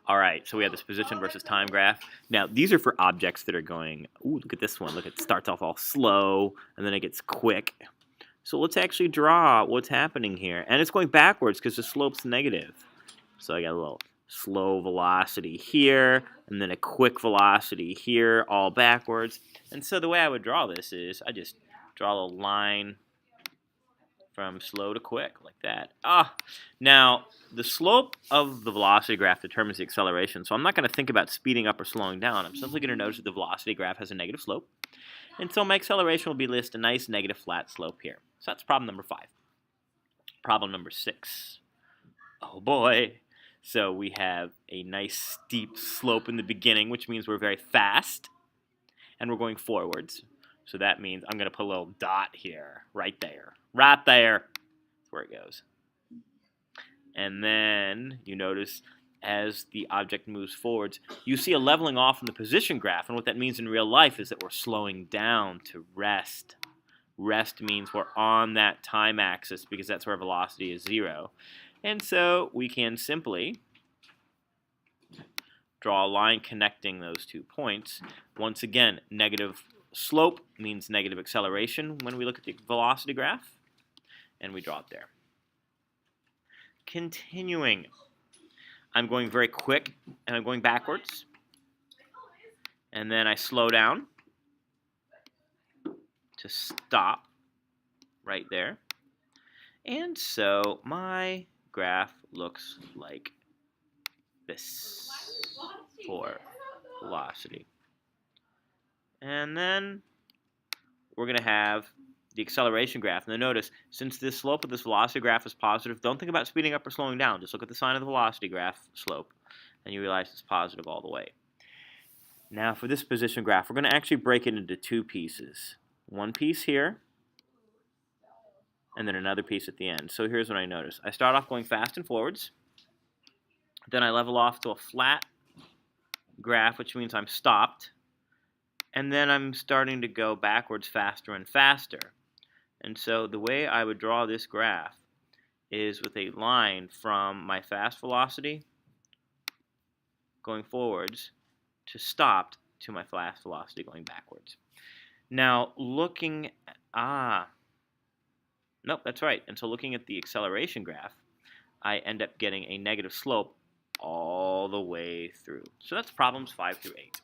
All right, so we have this position versus time graph. Now, these are for objects that are going, ooh, look at this one. Look, it starts off all slow, and then it gets quick. So let's actually draw what's happening here. And it's going backwards because the slope's negative. So I got a little slow velocity here, and then a quick velocity here, all backwards. And so the way I would draw this is I just draw a line from slow to quick, like that. Now, the slope of the velocity graph determines the acceleration, so I'm not going to think about speeding up or slowing down. I'm simply going to notice that the velocity graph has a negative slope, and so my acceleration will be just a nice negative flat slope here. So that's problem number 5. Problem number 6. Oh boy. So we have a nice steep slope in the beginning, which means we're very fast, and we're going forwards. So that means I'm going to put a little dot here, right there. Right there. That's where it goes. And then you notice as the object moves forwards, you see a leveling off in the position graph. And what that means in real life is that we're slowing down to rest. Rest means we're on that time axis because that's where velocity is 0. And so we can simply draw a line connecting those 2 points. Once again, negative slope means negative acceleration when we look at the velocity graph, and we draw it there. Continuing, I'm going very quick, and I'm going backwards, and then I slow down to stop right there, and so my graph looks like this for velocity. And then we're going to have the acceleration graph. Now notice, since the slope of this velocity graph is positive, don't think about speeding up or slowing down. Just look at the sign of the velocity graph slope, and you realize it's positive all the way. Now for this position graph, we're going to actually break it into 2 pieces. One piece here, and then another piece at the end. So here's what I notice. I start off going fast and forwards. Then I level off to a flat graph, which means I'm stopped. And then I'm starting to go backwards faster and faster. And so the way I would draw this graph is with a line from my fast velocity going forwards to stopped to my fast velocity going backwards. Now looking nope, that's right. And so looking at the acceleration graph, I end up getting a negative slope all the way through. So that's problems 5 through 8.